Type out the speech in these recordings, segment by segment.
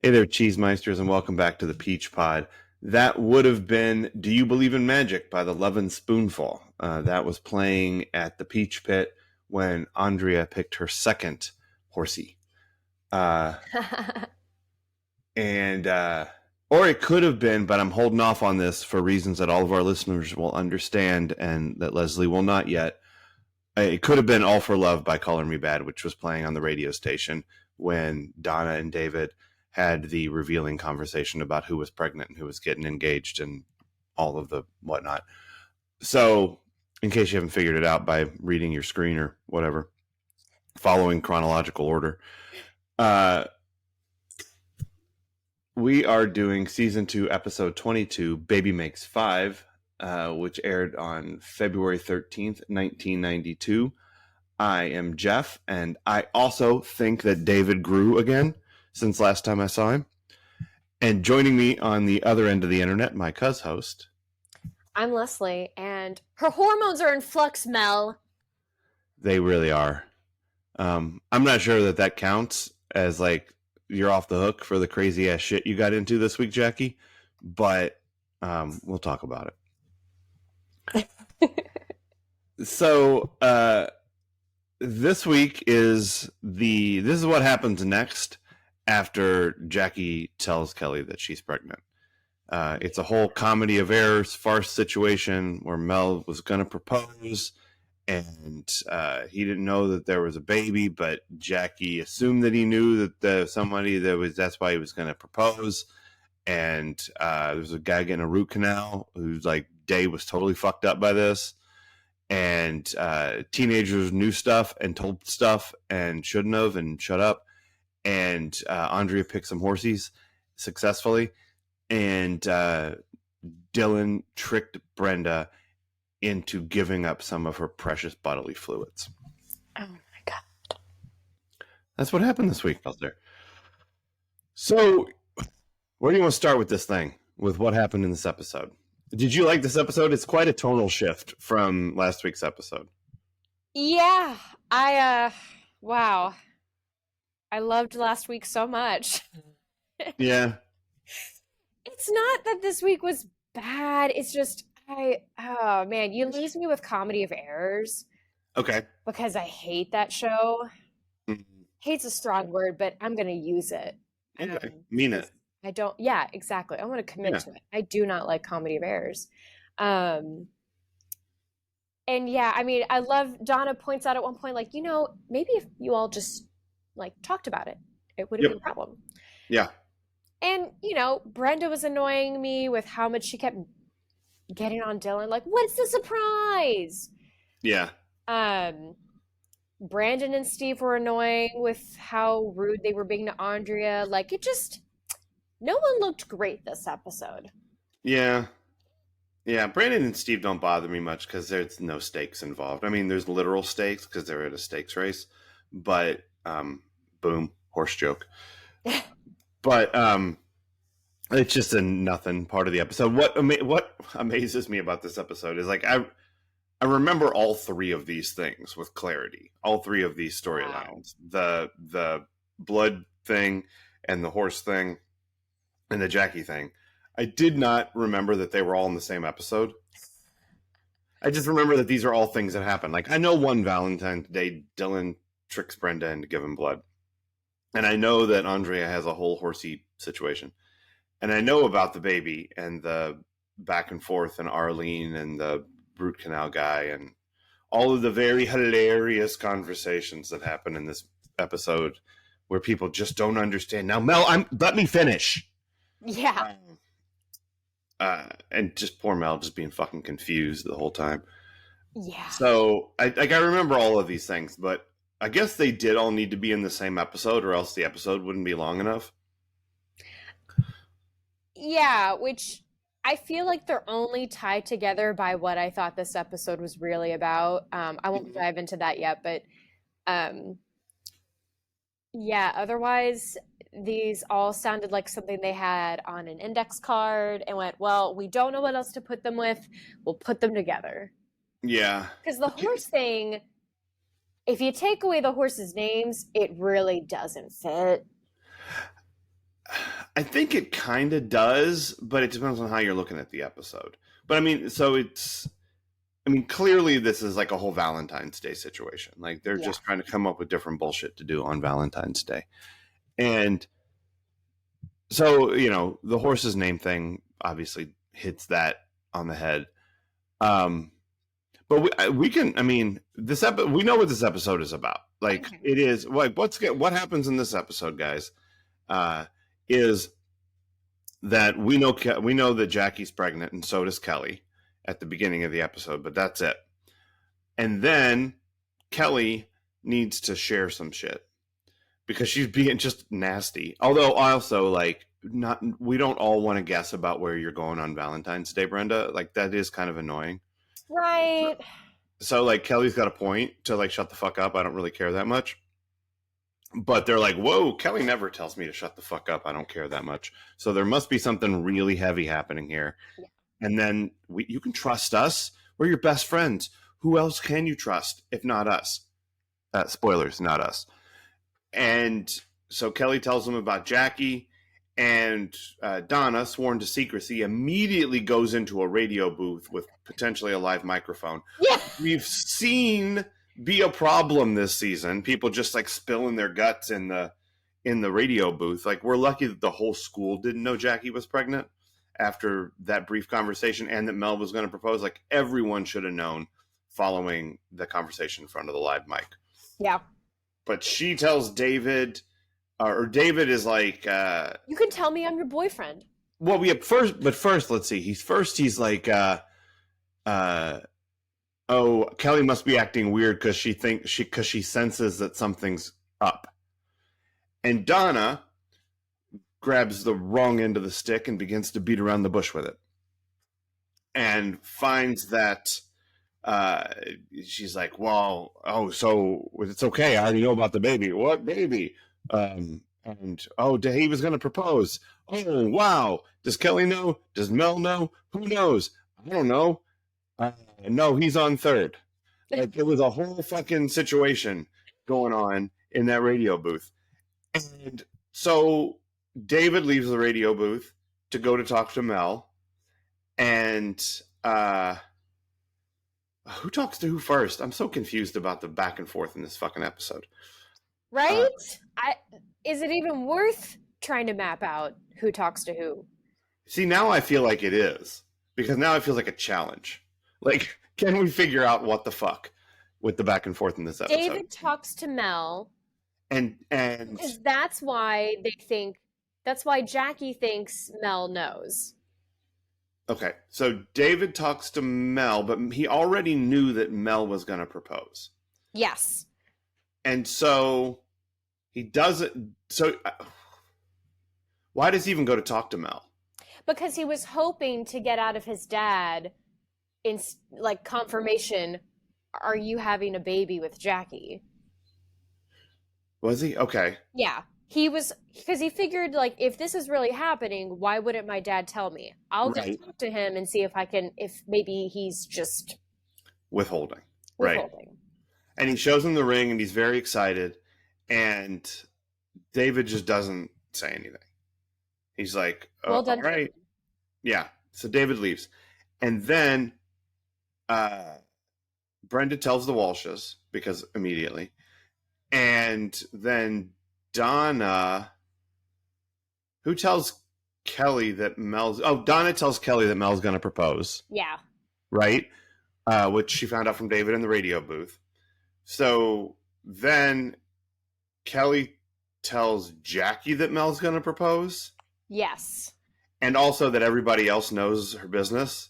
Hey there, Cheesemeisters, and welcome back to the Peach Pod. That would have been Do You Believe in Magic by the Lovin' Spoonful. That was playing at the Peach Pit when Andrea picked her second horsey. Uh, or it could have been, but I'm holding off on this for reasons that all of our listeners will understand and that Leslie will not yet. It could have been All for Love by Color Me Bad, which was playing on the radio station when Donna and David had the revealing conversation about who was pregnant and who was getting engaged and all of the whatnot. So, in case you haven't figured it out by reading your screen or whatever, following chronological order, we are doing season 2, episode 22, Baby Makes 5, which aired on February 13th, 1992. I am Jeff, and I also think that David grew again since last time I saw him. And joining me on the other end of the internet, my host. I'm Leslie, and her hormones are in flux, Mel. They really are. I'm not sure that counts as like you're off the hook for the crazy ass shit you got into this week, Jackie, but we'll talk about it. So this week this is what happens next after Jackie tells Kelly that she's pregnant. It's a whole comedy of errors, farce situation where Mel was going to propose and he didn't know that there was a baby, but Jackie assumed that he knew that that's why he was going to propose. And there was a guy getting a root canal who's like, Day was totally fucked up by this. And teenagers knew stuff and told stuff and shouldn't have and shut up. And Andrea picked some horsies successfully. And Dylan tricked Brenda into giving up some of her precious bodily fluids. Oh my God. That's what happened this week out there. So, where do you want to start with this thing? With what happened in this episode? Did you like this episode? It's quite a tonal shift from last week's episode. Yeah, wow. I loved last week so much. Yeah. It's not that this week was bad. It's just, oh man, you lose me with Comedy of Errors. Okay. Because I hate that show. Mm-hmm. Hate's a strong word, but I'm going to use it. Okay. Mean it. I don't, yeah, exactly. I want to commit to it. I do not like Comedy of Errors. And yeah, I mean, I love, Donna points out at one point, like, maybe if you all just like talked about it, it would have been a problem. Yeah. And, Brenda was annoying me with how much she kept getting on Dylan. Like, what's the surprise? Yeah. Brandon and Steve were annoying with how rude they were being to Andrea. Like, no one looked great this episode. Yeah. Yeah, Brandon and Steve don't bother me much because there's no stakes involved. I mean, there's literal stakes because they're at a stakes race, but boom, horse joke. But it's just a nothing part of the episode. What amazes me about this episode is like I remember all three of these things with clarity. All three of these storylines: the blood thing, and the horse thing, and the Jackie thing. I did not remember that they were all in the same episode. I just remember that these are all things that happen. Like, I know one Valentine's Day, Dylan tricks Brenda into giving blood. And I know that Andrea has a whole horsey situation. And I know about the baby and the back and forth and Arlene and the root canal guy and all of the very hilarious conversations that happen in this episode where people just don't understand. Now, Mel, let me finish. Yeah. And just poor Mel just being fucking confused the whole time. Yeah. So I remember all of these things, but I guess they did all need to be in the same episode or else the episode wouldn't be long enough. Yeah, which I feel like they're only tied together by what I thought this episode was really about. I won't dive into that yet, but yeah, otherwise these all sounded like something they had on an index card and went, well, we don't know what else to put them with. We'll put them together. Yeah. Because the horse thing, if you take away the horses' names, it really doesn't fit. I think it kind of does, but it depends on how you're looking at the episode. But I mean, so it's, I mean, clearly this is like a whole Valentine's Day situation. Like they're Yeah. just trying to come up with different bullshit to do on Valentine's Day. And so, you know, the horse's name thing obviously hits that on the head. Um, but we can, I mean, we know what this episode is about. Like it is like, what happens in this episode, guys, is that we know that Jackie's pregnant, and so does Kelly at the beginning of the episode, but that's it. And then Kelly needs to share some shit because she's being just nasty. Although also like not, we don't all want to guess about where you're going on Valentine's Day, Brenda. Like that is kind of annoying. Right. So like Kelly's got a point to like shut the fuck up. I don't really care that much. But they're like, whoa, Kelly never tells me to shut the fuck up. I don't care that much. So there must be something really heavy happening here. Yeah. And then you can trust us. We're your best friends. Who else can you trust if not us? Spoilers, not us. And so Kelly tells them about Jackie, and Donna, sworn to secrecy, immediately goes into a radio booth with potentially a live microphone. Yeah. We've seen be a problem this season. People just like spilling their guts in the radio booth. Like we're lucky that the whole school didn't know Jackie was pregnant after that brief conversation, and that Mel was going to propose. Like everyone should have known following the conversation in front of the live mic. Yeah. But she tells David, or David is like, you can tell me I'm your boyfriend. Well, first, let's see. He's like, oh, Kelly must be acting weird because she senses that something's up. And Donna grabs the wrong end of the stick and begins to beat around the bush with it. And finds that she's like, well, so it's okay. I already know about the baby. What baby? And he was going to propose. Oh, wow. Does Kelly know? Does Mel know? Who knows? I don't know. No, he's on third. Like it was a whole fucking situation going on in that radio booth. And so David leaves the radio booth to go to talk to Mel. And who talks to who first? I'm so confused about the back and forth in this fucking episode. Right? Is it even worth trying to map out who talks to who? See, now I feel like it is. Because now it feels like a challenge. Like, can we figure out what the fuck with the back and forth in this episode? David talks to Mel. And because that's why Jackie thinks Mel knows. Okay, so David talks to Mel, but he already knew that Mel was going to propose. Yes. And so he doesn't. So why does he even go to talk to Mel? Because he was hoping to get out of his dad in like confirmation, are you having a baby with Jackie? Was he? Okay. Yeah. He was, because he figured like if this is really happening, why wouldn't my dad tell me? I'll just talk to him and see if maybe he's just withholding. Right. And he shows him the ring and he's very excited, and David just doesn't say anything. He's like, well done. All right. Yeah. So David leaves. And then Brenda tells the Walshes, because immediately. And then Donna, who tells Kelly that Donna tells Kelly that Mel's going to propose. Yeah. Right? Which she found out from David in the radio booth. So then Kelly tells Jackie that Mel's going to propose. Yes. And also that everybody else knows her business.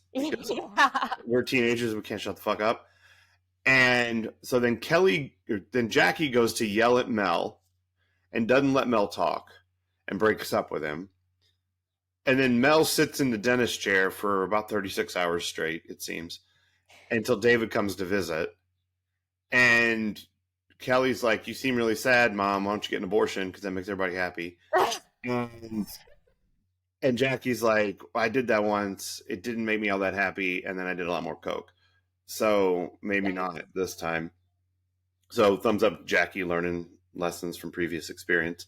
We're teenagers, we can't shut the fuck up. And so then Jackie goes to yell at Mel and doesn't let Mel talk and breaks up with him. And then Mel sits in the dentist chair for about 36 hours straight, it seems, until David comes to visit. And Kelly's like, you seem really sad, Mom. Why don't you get an abortion? Because that makes everybody happy. And Jackie's like, I did that once. It didn't make me all that happy. And then I did a lot more coke. So maybe not this time. So thumbs up, Jackie learning lessons from previous experience.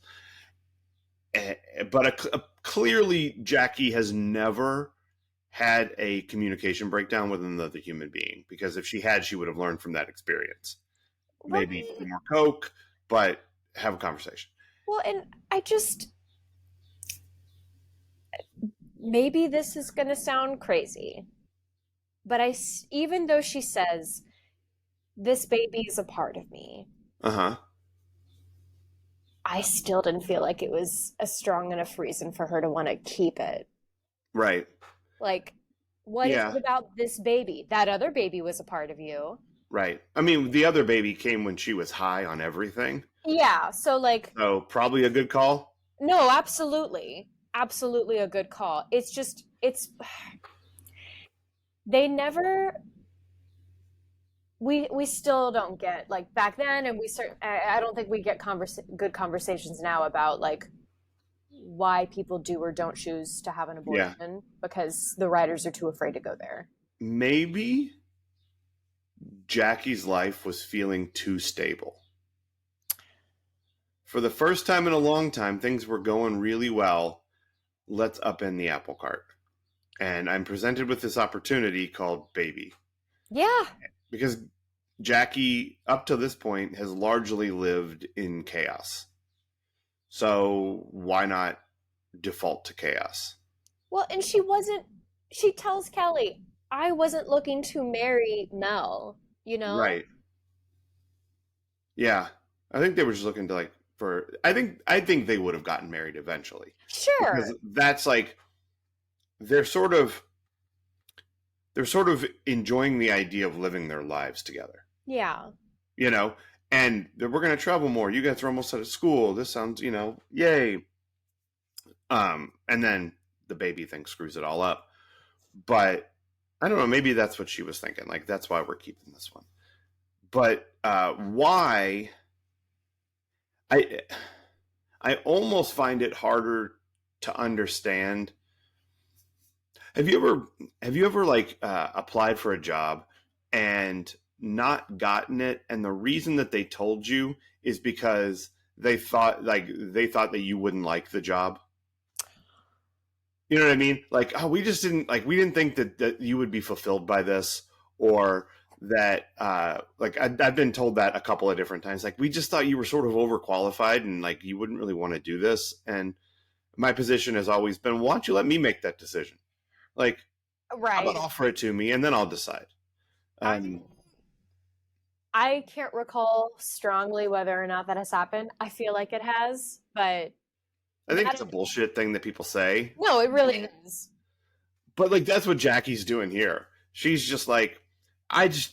But clearly Jackie has never had a communication breakdown with another human being, because if she had, she would have learned from that experience. Maybe Right. more coke, but have a conversation. Well, and I just, maybe this is going to sound crazy, but even though she says, this baby is a part of me, Uh-huh. I still didn't feel like it was a strong enough reason for her to want to keep it. Right. Like, what is Yeah. it about this baby? That other baby was a part of you. Right. I mean, the other baby came when she was high on everything. Yeah, so like, So probably a good call. no, absolutely. Absolutely a good call. It's just, they never, we still don't get, like, back then, and I don't think we get good conversations now about like why people do or don't choose to have an Yeah. abortion, because the writers are too afraid to go there. Maybe Jackie's life was feeling too stable. For the first time in a long time, things were going really well. Let's upend the apple cart. And I'm presented with this opportunity called baby. Yeah. Because Jackie, up to this point, has largely lived in chaos. So why not default to chaos? Well, and she tells Kelly, I wasn't looking to marry Mel, you know? Right. Yeah. I think they were just looking to like for I think they would have gotten married eventually. Because Sure. that's like they're sort of they're sort of enjoying the idea of living their lives together. Yeah. You know, and we're going to travel more. You guys are almost out of school. This sounds, yay. And then the baby thing screws it all up. But I don't know, maybe that's what she was thinking. Like that's why we're keeping this one. But why I I almost find it harder to understand. Have you ever like applied for a job and not gotten it, and the reason that they told you is because they thought that you wouldn't like the job? You know what I mean? Like, oh, we didn't think that you would be fulfilled by this, or that like I've been told that a couple of different times. Like, we just thought you were sort of overqualified and like you wouldn't really want to do this. And my position has always been, why don't you let me make that decision? Like, how about Right. offer it to me and then I'll decide. I Um, I can't recall strongly whether or not that has happened. I feel like it has, but I think that it's a is, bullshit thing that people say, no, it really is. but like that's what Jackie's doing here. She's just like,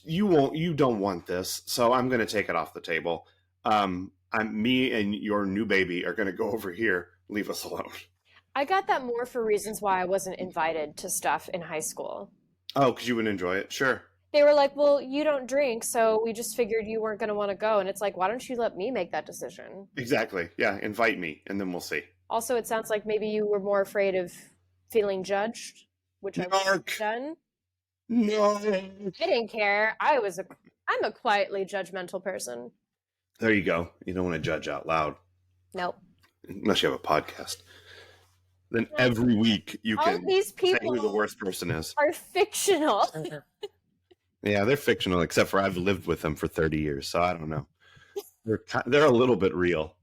you don't want this, so I'm going to take it off the table. Me and your new baby are going to go over here. Leave us alone. I got that more for reasons why I wasn't invited to stuff in high school. Oh, because you would enjoy it, sure. They were like, "Well, you don't drink, so we just figured you weren't going to want to go." And it's like, "Why don't you let me make that decision?" Exactly. Yeah, invite me, and then we'll see. Also, it sounds like maybe you were more afraid of feeling judged, which I wouldn't have Narc. done. No. I didn't care. I'm a quietly judgmental person. There you go. You don't want to judge out loud Nope. unless you have a podcast. Then No, every week you all of can these say who the people worst person is. are fictional. Yeah, they're fictional, except for I've lived with them for 30 years, so I don't know. They're a little bit real,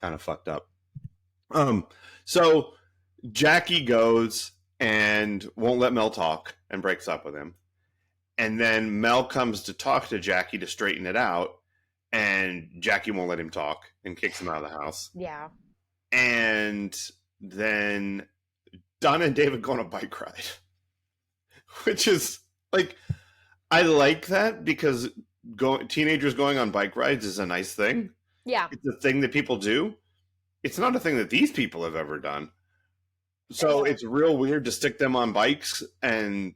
kind of fucked up. So Jackie goes and won't let Mel talk and breaks up with him. And then Mel comes to talk to Jackie to straighten it out, and Jackie won't let him talk and kicks him out of the house. Yeah. And then Donna and David go on a bike ride, which is like, I like that because teenagers going on bike rides is a nice thing. Yeah. It's a thing that people do. It's not a thing that these people have ever done. So it's real weird to stick them on bikes and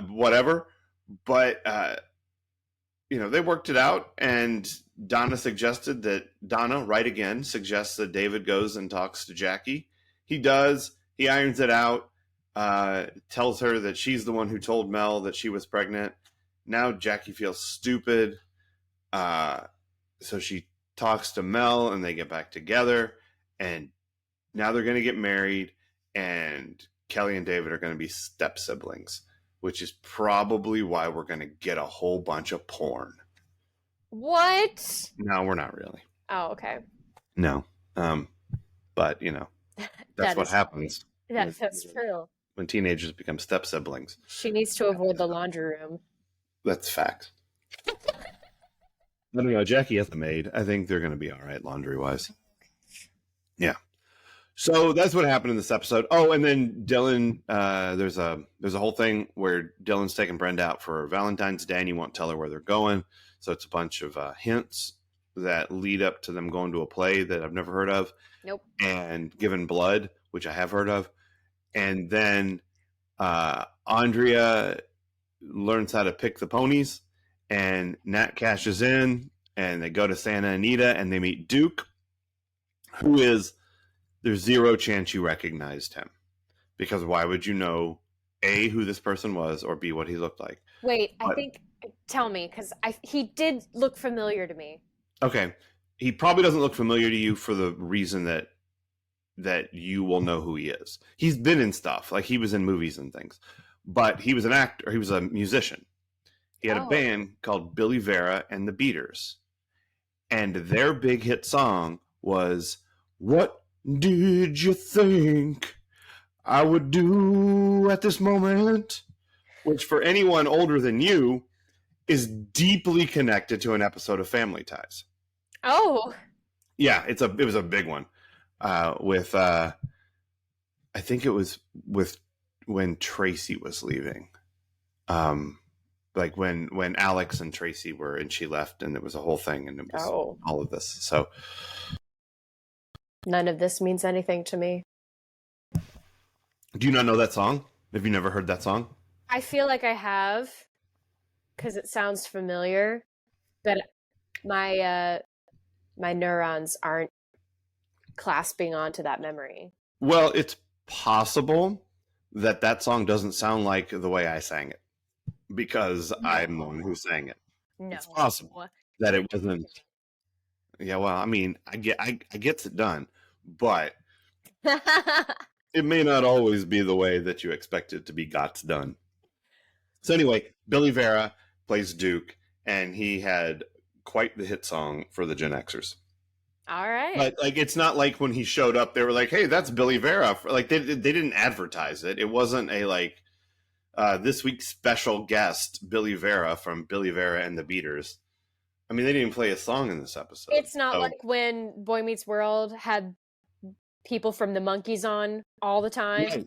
whatever. But, they worked it out. And Donna, right again, suggests that David goes and talks to Jackie. He does. He irons it out. Tells her that she's the one who told Mel that she was pregnant. Now Jackie feels stupid. So she talks to Mel and they get back together. And now they're going to get married, and Kelly and David are going to be step siblings, which is probably why we're going to get a whole bunch of porn. What? No, we're not really. Oh, okay. No. But, you know, that's what happens. That's true. When teenagers become step siblings. She needs to avoid the laundry room. That's fact. I don't know. Jackie has a maid. I think they're going to be all right laundry-wise. Yeah. So that's what happened in this episode. Oh, and then Dylan, there's a whole thing where Dylan's taking Brenda out for Valentine's Day, and he won't tell her where they're going. So it's a bunch of hints that lead up to them going to a play that I've never heard of. Nope. And Given Blood, which I have heard of. And then Andrea learns how to pick the ponies, and Nat cashes in, and they go to Santa Anita, and they meet Duke, who is, there's zero chance you recognized him. Because why would you know, A, who this person was, or B, what he looked like? Wait, tell me, because he did look familiar to me. Okay. He probably doesn't look familiar to you for the reason that you will know who he is. He's been in stuff, like he was in movies and things, but he was an actor. He was a musician. He had a band called Billy Vera and the Beaters, and their big hit song was "What Did You Think I Would Do at This Moment?" which for anyone older than you is deeply connected to an episode of Family Ties. Oh, yeah, it was a big one. With I think it was with when Tracy was leaving, like when Alex and Tracy were, and she left, and it was a whole thing, and it was all of this. So none of this means anything to me. Do you not know that song? Have you never heard that song? I feel like I have, because it sounds familiar, but my neurons aren't clasping onto that memory. Well, it's possible that song doesn't sound like the way I sang it, because I'm the one who sang it. No. It's possible that it wasn't. Yeah, well, I mean, I gets it done, but it may not always be the way that you expect it to be gots done. So anyway, Billy Vera plays Duke, and he had quite the hit song for the Gen Xers. All right. But like, it's not like when he showed up, they were like, "Hey, that's Billy Vera." Like they didn't advertise it. It wasn't a like this week's special guest Billy Vera from Billy Vera and the Beaters. I mean, they didn't even play a song in this episode. It's not like when Boy Meets World had people from the Monkees on all the time. Yeah.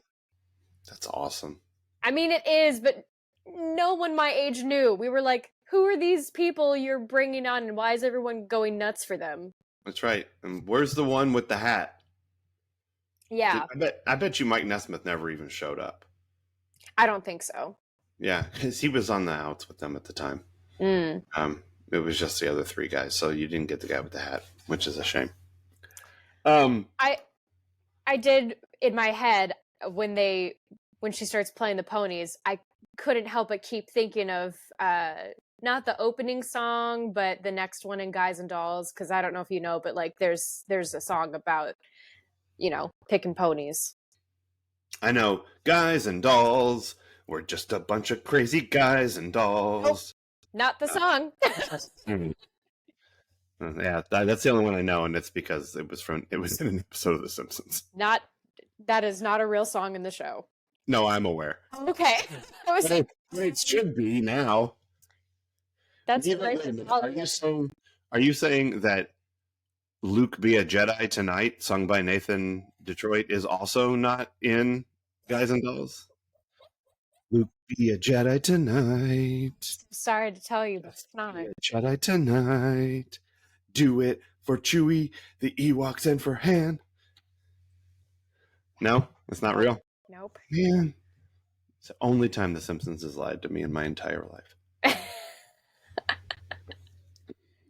That's awesome. I mean, it is, but no one my age knew. We were like, who are these people you're bringing on, and why is everyone going nuts for them? That's right. And where's the one with the hat? Yeah. I bet you Mike Nesmith never even showed up. I don't think so. Yeah, because he was on the outs with them at the time. It was just the other three guys, so you didn't get the guy with the hat, which is a shame. I did in my head when she starts playing the ponies, I couldn't help but keep thinking of not the opening song, but the next one in Guys and Dolls, because I don't know if you know, but like there's a song about, picking ponies. I know. Guys and Dolls. We're just a bunch of crazy guys and dolls. Oh, not the song. Yeah, that's the only one I know, and it's because it was in an episode of The Simpsons. That is not a real song in the show. No, I'm aware. Okay. It should be now. That's Are you saying that Luke Be a Jedi Tonight, sung by Nathan Detroit, is also not in Guys and Dolls? Luke Be a Jedi Tonight. Sorry to tell you, but it's not. Be a Jedi Tonight. Do it for Chewie, the Ewoks, and for Han. No, it's not real. Nope. Man, it's the only time The Simpsons has lied to me in my entire life.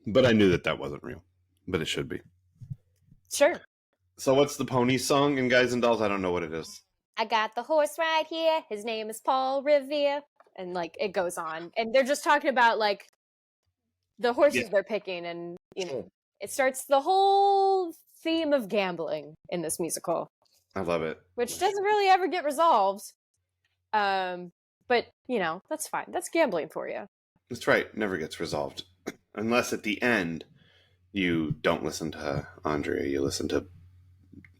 But I knew that wasn't real. But it should be. Sure. So what's the pony song in Guys and Dolls? I don't know what it is. I got the horse right here. His name is Paul Revere. And like it goes on. And they're just talking about like the horses they're picking, and it starts the whole theme of gambling in this musical, I love it. which doesn't really ever get resolved. But that's fine. That's gambling for you. That's right. Never gets resolved. Unless at the end you don't listen to Andrea. You listen to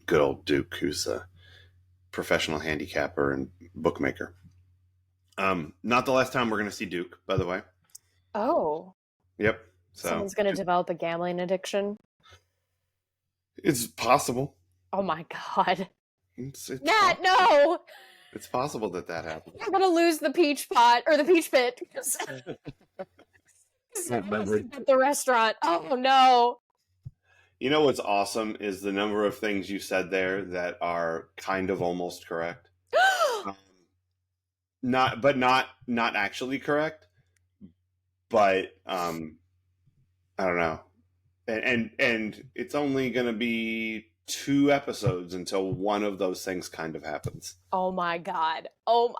good old Duke, who's a professional handicapper and bookmaker. Not the last time we're going to see Duke, by the way. Oh. Yep. So Someone's going to develop a gambling addiction. It's possible. Oh my God. It's Nat, no! It's possible that happens. I'm going to lose the peach pot, or the peach pit. At the restaurant. Oh no. You know what's awesome is the number of things you said there that are kind of almost correct. Not actually correct. But I don't know. And it's only going to be 2 episodes until one of those things kind of happens. Oh my God. Oh my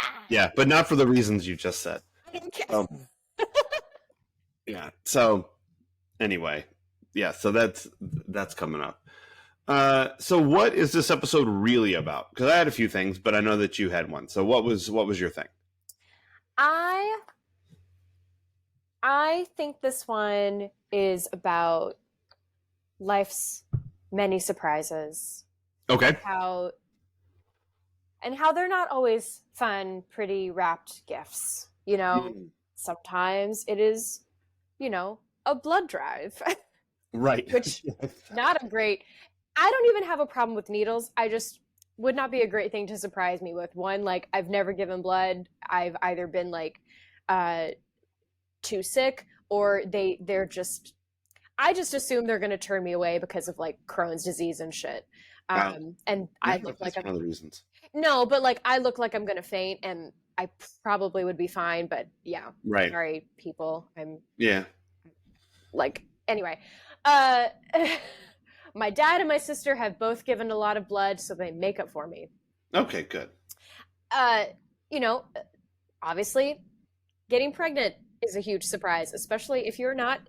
God. Yeah, but not for the reasons you just said. Yeah. So anyway, yeah, so that's coming up. So what is this episode really about? Because I had a few things, but I know that you had one. So what was your thing? I think this one is about life's many surprises. Okay. And how they're not always fun, pretty wrapped gifts. Sometimes it is, a blood drive. Right. Which not a great. I don't even have a problem with needles. I just would not be a great thing to surprise me with. One, like, I've never given blood. I've either been like too sick, or they're just, I just assume they're going to turn me away because of like Crohn's disease and shit. And I look like one of the reasons. No, but like I look like I'm going to faint, and I probably would be fine. But yeah, right. Sorry, people. Anyway. My dad and my sister have both given a lot of blood, so they make up for me. Okay, good. Obviously, getting pregnant is a huge surprise, especially if you're not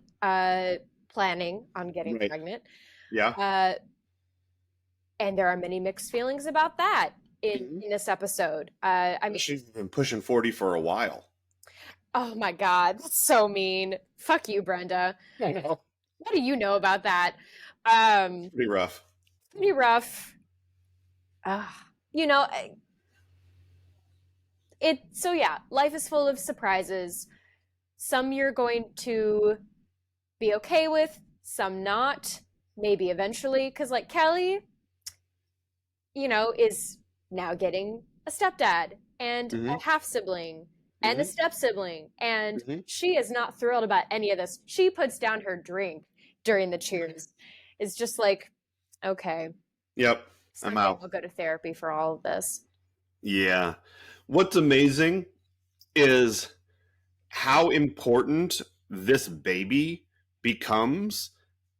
planning on getting pregnant. Yeah. And there are many mixed feelings about that in this episode. She's been pushing 40 for a while. Oh my God, that's so mean. Fuck you, Brenda. I know. What do you know about that? Pretty rough. Life is full of surprises. Some you're going to be okay with, some not, maybe eventually, because like Kelly, is now getting a stepdad and a half sibling and a step sibling, and she is not thrilled about any of this. She puts down her drink during the cheers. It's just like, okay. Yep. I'm out. I'll go to therapy for all of this. Yeah. What's amazing is how important this baby becomes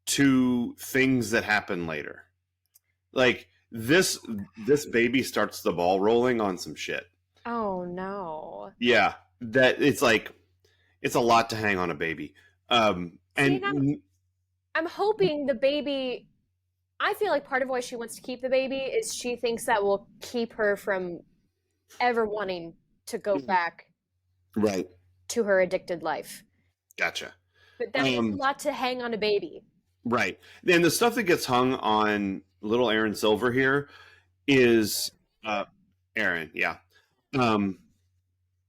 to things that happen later. Like this baby starts the ball rolling on some shit. Oh no. Yeah. That it's a lot to hang on a baby. I'm hoping the baby, I feel like part of why she wants to keep the baby is she thinks that will keep her from ever wanting to go back to her addicted life. Gotcha. But that is a lot to hang on a baby. Right. And the stuff that gets hung on little Aaron Silver here is Aaron, yeah. And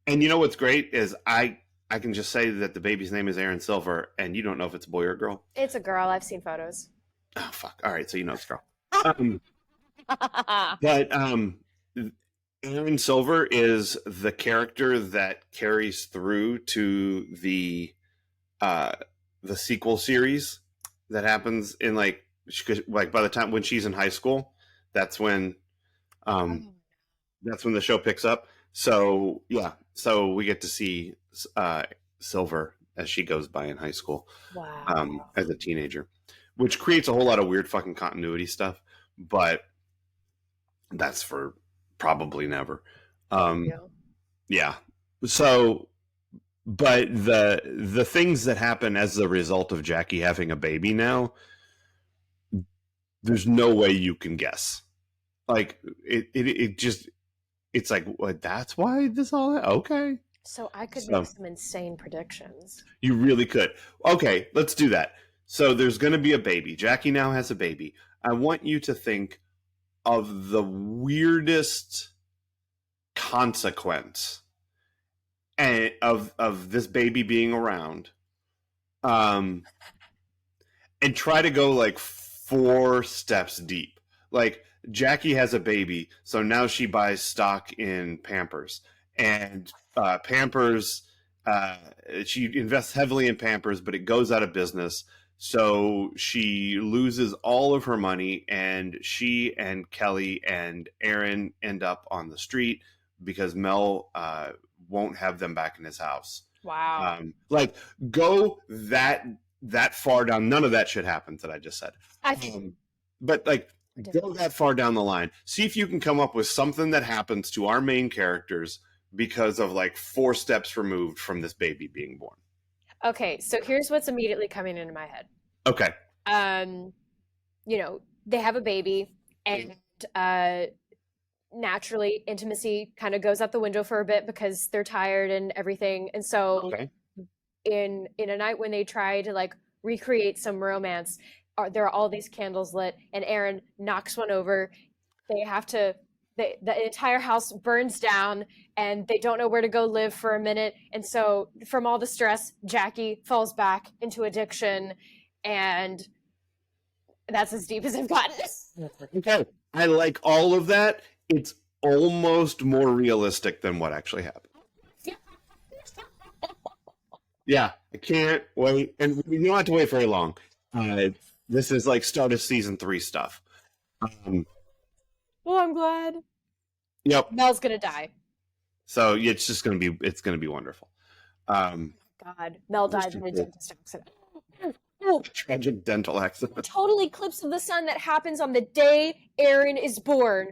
you know what's great is I can just say that the baby's name is Aaron Silver, and you don't know if it's a boy or a girl. It's a girl. I've seen photos. Oh, fuck. All right, so you know it's a girl. But Aaron Silver is the character that carries through to the sequel series that happens in by the time when she's in high school. That's when the show picks up. So yeah, so we get to see Silver as she goes by in high school. Wow. As a teenager, which creates a whole lot of weird fucking continuity stuff, but that's for probably never. Yeah. So, but the things that happen as a result of Jackie having a baby now there's no way you can guess. Like it just it's like what? That's why this all okay. So I could So make some insane predictions. you really could. Okay, let's do that. So there's going to be a baby. Jackie now has a baby. I want you to think of the weirdest consequence and of this baby being around, and try to go like 4 steps deep. Like Jackie has a baby, so now she buys stock in Pampers, and Pampers. She invests heavily in Pampers, but it goes out of business. So she loses all of her money, and she and Kelly and Aaron end up on the street because Mel won't have them back in his house. Wow. Like go that far down. None of that should happen that I just said. But like go that far down the line. See if you can come up with something that happens to our main characters because of like 4 steps removed from this baby being born. Okay, so here's what's immediately coming into my head. Okay. You know, they have a baby, and naturally intimacy kind of goes out the window for a bit because they're tired and everything. And so in a night when they try to like recreate some romance, there are all these candles lit, and Aaron knocks one over. They have to the entire house burns down, and they don't know where to go live for a minute. And so from all the stress, Jackie falls back into addiction, and that's as deep as I've gotten. Okay. I like all of that. It's almost more realistic than what actually happened. Yeah, I can't wait. And you don't have to wait very long. This is like start of season 3 stuff. Well, I'm glad. Yep. Mel's gonna die. So it's just gonna be wonderful. God, Mel dies in a dentist accident. Tragic dental accident. Total eclipse of the sun that happens on the day Aaron is born.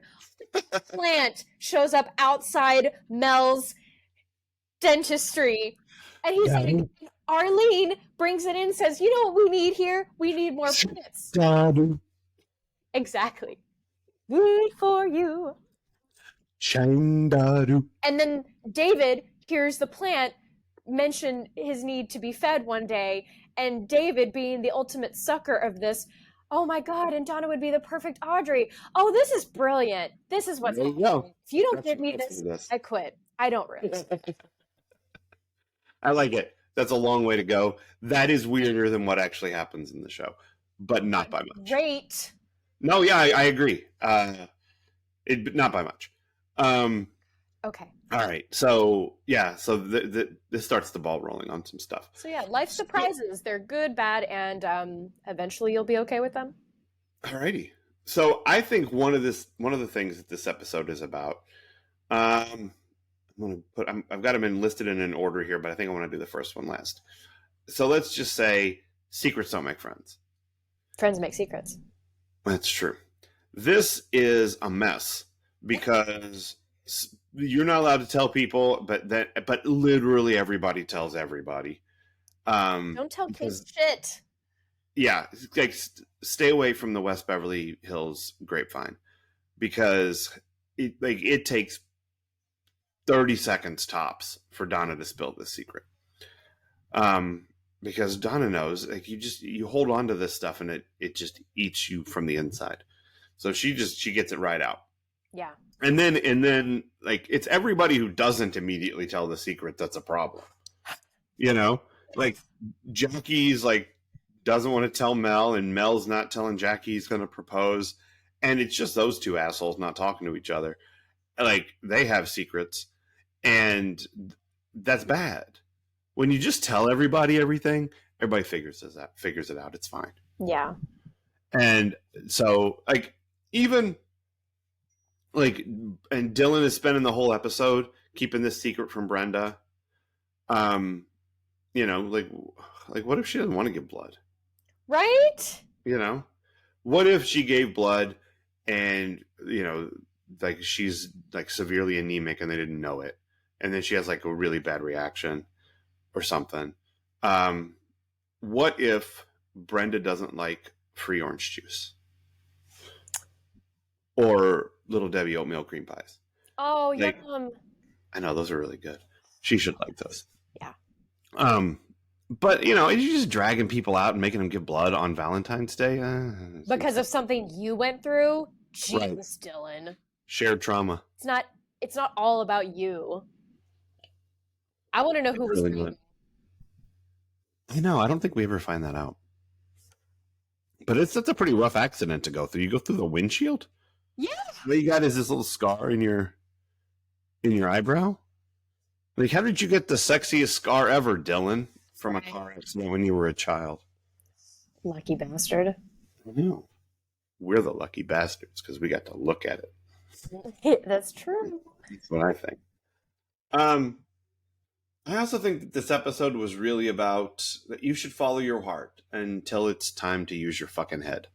Plant shows up outside Mel's dentistry, and he's like, Arlene brings it in, says, "You know what we need here? We need more plants." Exactly. Good for you. Chandaru. And then David hears the plant mention his need to be fed one day, and David, being the ultimate sucker of this, oh my God, and Donna would be the perfect Audrey. Oh, this is brilliant. This is what's happening. If you don't give me this, I quit. I don't risk. I like it. That's a long way to go. That is weirder than what actually happens in the show, but not by much. Great. No, yeah, I agree. Not by much. Okay. All right. So yeah. So this starts the ball rolling on some stuff. So yeah, life surprises. They're good, bad, and eventually you'll be okay with them. All righty. So I think one of the things that this episode is about. I'm gonna put. I've got them listed in an order here, but I think I want to do the first one last. So let's just say secrets don't make friends. Friends make secrets. That's true. This is a mess because you're not allowed to tell people, but literally everybody tells everybody. Don't tell kids shit. Yeah, like stay away from the West Beverly Hills grapevine because it takes 30 seconds tops for Donna to spill this secret. Because Donna knows, like you hold on to this stuff and it just eats you from the inside. So she gets it right out. Yeah. And then like it's everybody who doesn't immediately tell the secret that's a problem. You know? Like Jackie's like doesn't want to tell Mel, and Mel's not telling Jackie he's gonna propose. And it's just those two assholes not talking to each other. Like they have secrets, and that's bad. When you just tell everybody everything, everybody figures it out. It's fine. Yeah. And so like even like, and Dylan is spending the whole episode keeping this secret from Brenda. You know, like what if she doesn't want to give blood? Right? You know, what if she gave blood and, you know, like she's like severely anemic and they didn't know it. And then she has like a really bad reaction or something. What if Brenda doesn't like free orange juice? or Little Debbie oatmeal cream pies. Oh, Like, yum. I know those are really good. She should like those. Yeah. But you know, you're just dragging people out and making them give blood on Valentine's Day Because of something you went through? Right. Jesus, Dylan. Shared trauma. It's not all about you. I want to know who was Really screaming. I know. I don't think we ever find that out. But that's a pretty rough accident to go through. You go through the windshield. Yeah. What you got is this little scar in your eyebrow. Like, how did you get the sexiest scar ever, Dylan, from a car accident when you were a child? Lucky bastard. I know. We're the lucky bastards because we got to look at it. That's true. That's what I think. I also think that this episode was really about that you should follow your heart until it's time to use your fucking head.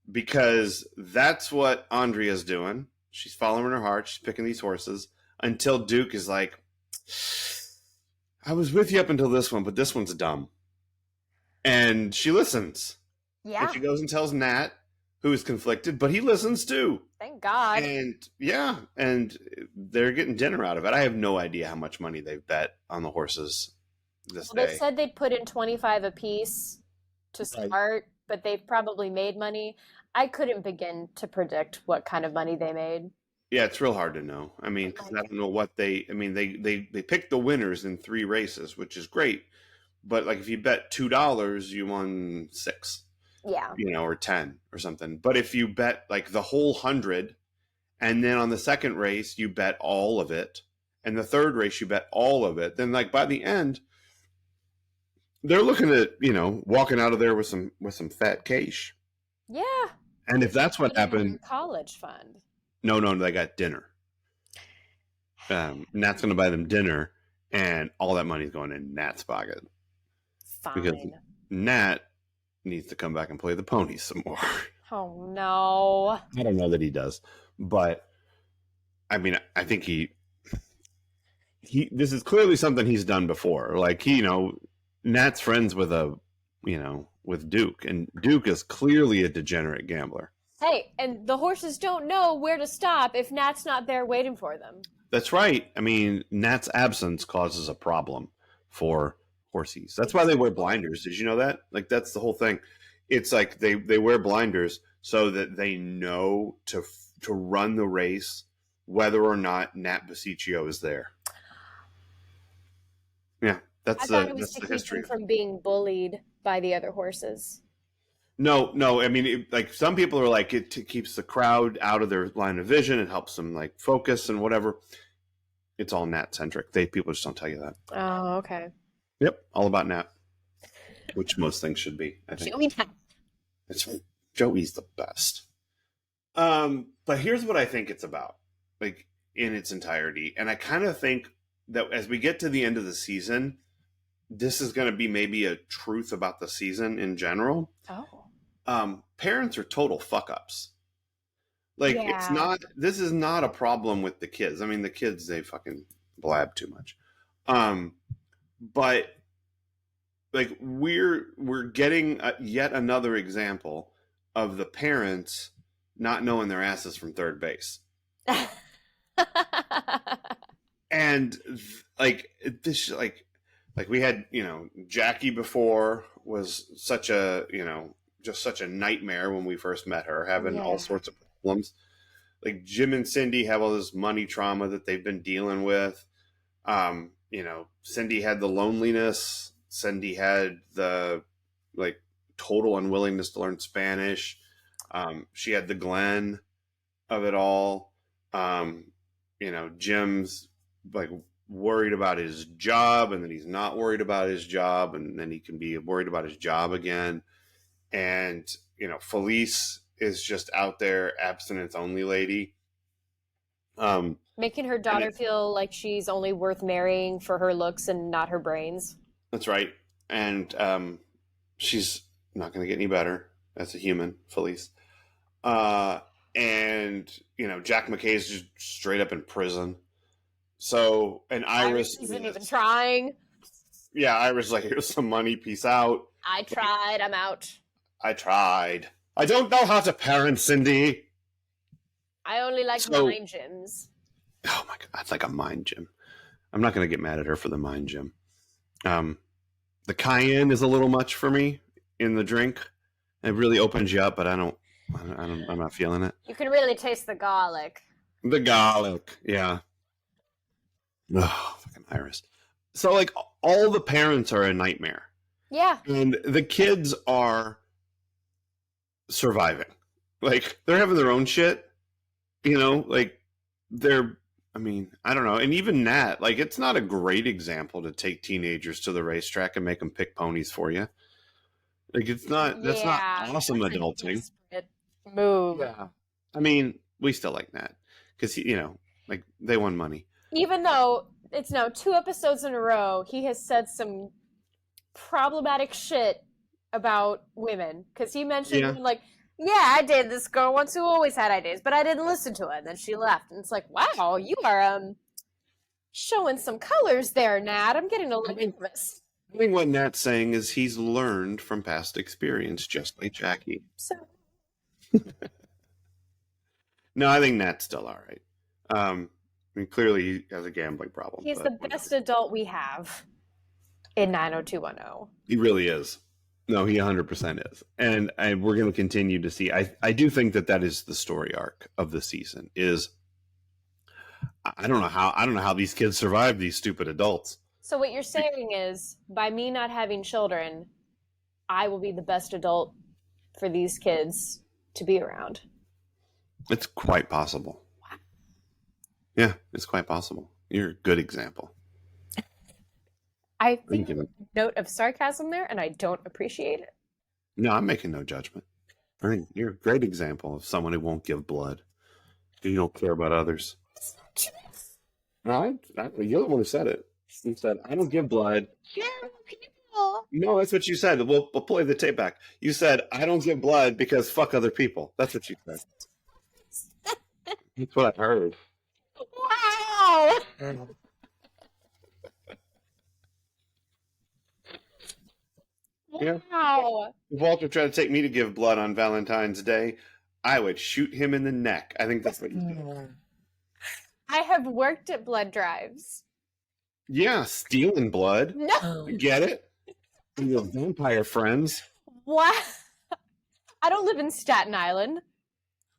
Because that's what Andrea's doing. She's following her heart. She's picking these horses until Duke is like, I was with you up until this one, but this one's dumb. And she listens. Yeah. And she goes and tells Nat, who is conflicted, but he listens too. Thank God. And they're getting dinner out of it. I have no idea how much money they've bet on the horses this day. They said they'd put in 25 apiece to start, but they've probably made money. I couldn't begin to predict what kind of money they made. Yeah, it's real hard to know. I mean, 'cause I don't know what they picked the winners in 3 races, which is great. But like if you bet $2, you won 6. Yeah. You know, or 10 or something. But if you bet like the whole 100, and then on the second race you bet all of it, and the third race you bet all of it, then like by the end they're looking at, you know, walking out of there with some fat cash. Yeah. And if that's what happened, college fund. No, they got dinner. Nat's going to buy them dinner, and all that money's going in Nat's pocket. Fine. Because Nat needs to come back and play the ponies some more. Oh no. I don't know that he does, but I mean, I think he this is clearly something he's done before. Like he, you know, Nat's friends with with Duke, and Duke is clearly a degenerate gambler. Hey, and the horses don't know where to stop if Nat's not there waiting for them. That's right. I mean, Nat's absence causes a problem for horsies. That's why they wear blinders. Did you know that? Like, that's the whole thing. It's like they wear blinders so that they know to run the race whether or not Nat Basicio is there. Yeah, that's I thought it was the to history keep them from being bullied by the other horses. No. I mean, like some people are like it keeps the crowd out of their line of vision. It helps them like focus and whatever. It's all Nat centric. People just don't tell you that. Oh, okay. Yep, all about Nat, which most things should be. I think Joey's the best. But here's what I think it's about, like in its entirety, and I kind of think that as we get to the end of the season, this is going to be maybe a truth about the season in general. Oh. Parents are total fuck ups. Like this is not a problem with the kids. I mean, the kids, they fucking blab too much. But like we're getting yet another example of the parents not knowing their asses from third base. And like this, like we had, you know, Jackie before was such a, you know, just such a nightmare when we first met her, having all sorts of problems. Like Jim and Cindy have all this money trauma that they've been dealing with. You know, Cindy had the loneliness. Cindy had the like total unwillingness to learn Spanish. She had the Glenn of it all. You know, Jim's like worried about his job, and then he's not worried about his job, and then he can be worried about his job again. And, you know, Felice is just out there, abstinence only lady. Making her daughter feel like she's only worth marrying for her looks and not her brains. That's right. And she's not going to get any better as a human, Felice. And, you know, Jack McKay's just straight up in prison. So, and Iris isn't even trying. Yeah, Iris is like, here's some money, peace out. I tried, I'm out. I tried. I don't know how to parent, Cindy. I only like So- mind gyms. Oh my god, that's like a mind gym. I'm not going to get mad at her for the mind gym. The cayenne is a little much for me in the drink. It really opens you up, but I'm not feeling it. You can really taste the garlic. The garlic, yeah. Oh, fucking Iris. So like all the parents are a nightmare, Yeah. and the kids are surviving. Like they're having their own shit, you know. Like they're. I mean, I don't know. And even Nat, like, it's not a great example to take teenagers to the racetrack and make them pick ponies for you. Like, it's not. That's not awesome that's a adulting. desperate move. Yeah. I mean, we still like Nat because you know, like they won money. Even though it's now 2 episodes in a row, he has said some problematic shit about women. Because he mentioned, Yeah. like, yeah, I dated this girl once who always had ideas, but I didn't listen to it. And then she left. And it's like, wow, you are showing some colors there, Nat. I'm getting a little nervous. I think what Nat's saying is he's learned from past experience, just like Jackie. So No, I think Nat's still all right. I mean, clearly he has a gambling problem. he's but the whatever. best adult we have in 90210. He really is. No, he 100% is, and we're going to continue to see. I do think that is the story arc of the season. Is I don't know how these kids survive these stupid adults. So what you're saying is, by me not having children, I will be the best adult for these kids to be around. It's quite possible. Yeah, it's quite possible. You're a good example. I think Thank you. a note of sarcasm there, and I don't appreciate it. No, I'm making no judgment. I think you're a great example of someone who won't give blood. You don't care about others. No, you're the one who said it. You said, I don't give blood. No, that's what you said. We'll play the tape back. You said, I don't give blood because fuck other people. That's what you said. That's what I heard. Wow! Yeah. Wow! If Walter tried to take me to give blood on Valentine's Day, I would shoot him in the neck. I think that's what you did. I have worked at blood drives. Yeah, stealing blood. No! Get it? And your vampire friends. What? I don't live in Staten Island.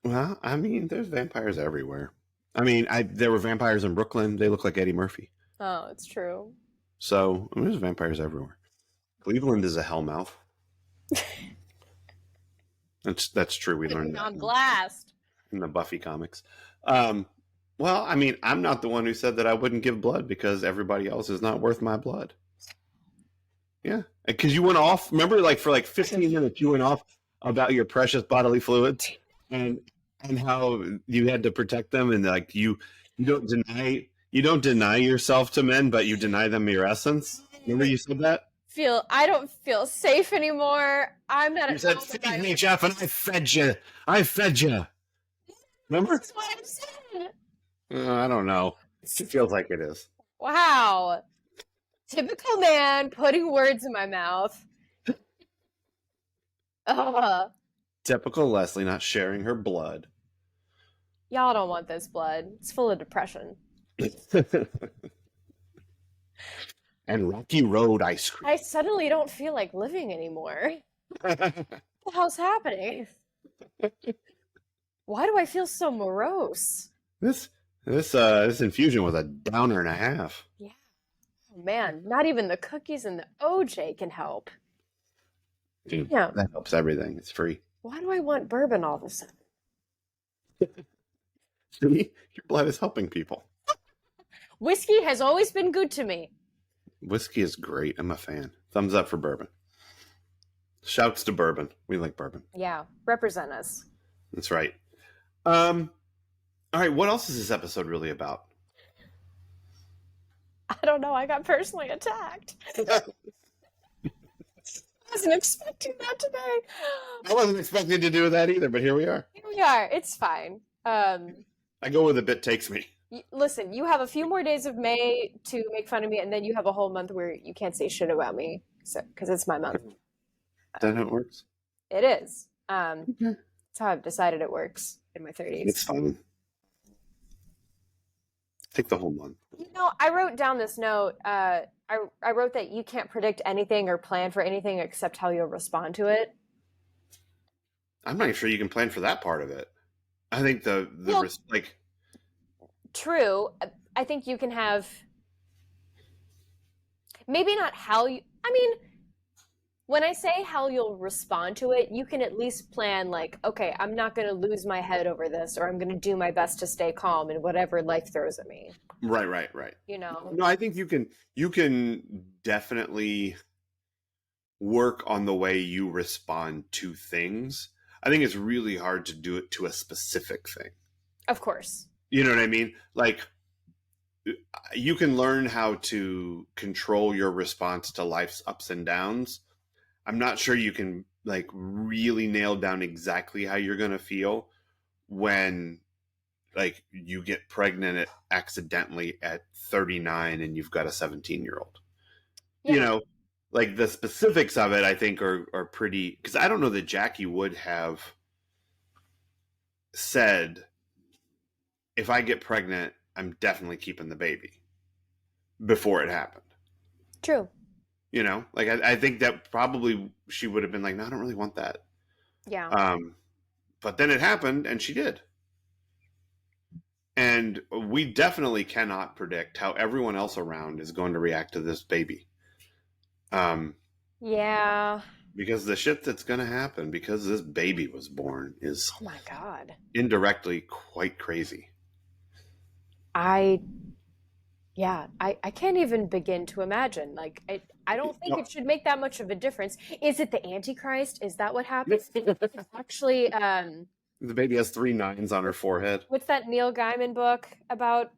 Well, I mean, there's vampires everywhere. I mean, there were vampires in Brooklyn. They look like Eddie Murphy. Oh, it's true. So I mean, there's vampires everywhere. Cleveland is a hellmouth. That's true. We learned On that blast. in the Buffy comics. Well, I mean, I'm not the one who said that I wouldn't give blood because everybody else is not worth my blood. Yeah, because you went off. Remember, like for like 15 minutes, you went off about your precious bodily fluids and how you had to protect them, and like you don't deny yourself to men, but you deny them your essence. Remember you said that? I don't feel safe anymore. I'm not. You said, "Feed me, Jeff," and I fed you. I fed you. Remember? That's what I'm saying. I don't know. It feels like it is. Wow. Typical man putting words in my mouth. Ugh. Typical Leslie not sharing her blood. Y'all don't want this blood. It's full of depression. And Rocky Road ice cream. I suddenly don't feel like living anymore. What the hell's happening? Why do I feel so morose? This infusion was a downer and a half. Yeah. Oh, man, not even the cookies and the OJ can help. Dude, Yeah. that helps everything. It's free. Why do I want bourbon all of a sudden? See, your blood is helping people. Whiskey has always been good to me. Whiskey is great. I'm a fan. Thumbs up for bourbon. Shouts to bourbon. We like bourbon. Yeah, represent us. That's right. All right. What else is this episode really about? I don't know. I got personally attacked. I wasn't expecting that today. I wasn't expecting to do that either, but here we are. Here we are. It's fine. I go where the bit takes me. Listen, you have a few more days of May to make fun of me, and then you have a whole month where you can't say shit about me, because it's my month. Is that how it works? It is. That's how I've decided it works in my 30s. It's fun. Take the whole month. I wrote down this note. I wrote that you can't predict anything or plan for anything except how you'll respond to it. I'm not even sure you can plan for that part of it. I think Well, true. I think you can have maybe not how you. I mean, when I say how you'll respond to it, you can at least plan like, okay, I'm not going to lose my head over this, or I'm going to do my best to stay calm in whatever life throws at me. right. No, I think you can definitely work on the way you respond to things. I think it's really hard to do it to a specific thing. Of course. You know what I mean? Like, you can learn how to control your response to life's ups and downs. I'm not sure you can like really nail down exactly how you're going to feel when like you get pregnant accidentally at 39 and you've got a 17-year-old. Yeah. You know, like the specifics of it, I think are pretty, because I don't know that Jackie would have said, if I get pregnant, I'm definitely keeping the baby before it happened. True. You know, like I think that probably she would have been like, no, I don't really want that. Yeah. But then it happened and she did. And we definitely cannot predict how everyone else around is going to react to this baby. Yeah. Because the shit that's going to happen because this baby was born is, oh my God, indirectly quite crazy. I can't even begin to imagine. Like, I don't think it should make that much of a difference. Is it the Antichrist? Is that what happens? Actually, the baby has 3 9s on her forehead. What's that Neil Gaiman book about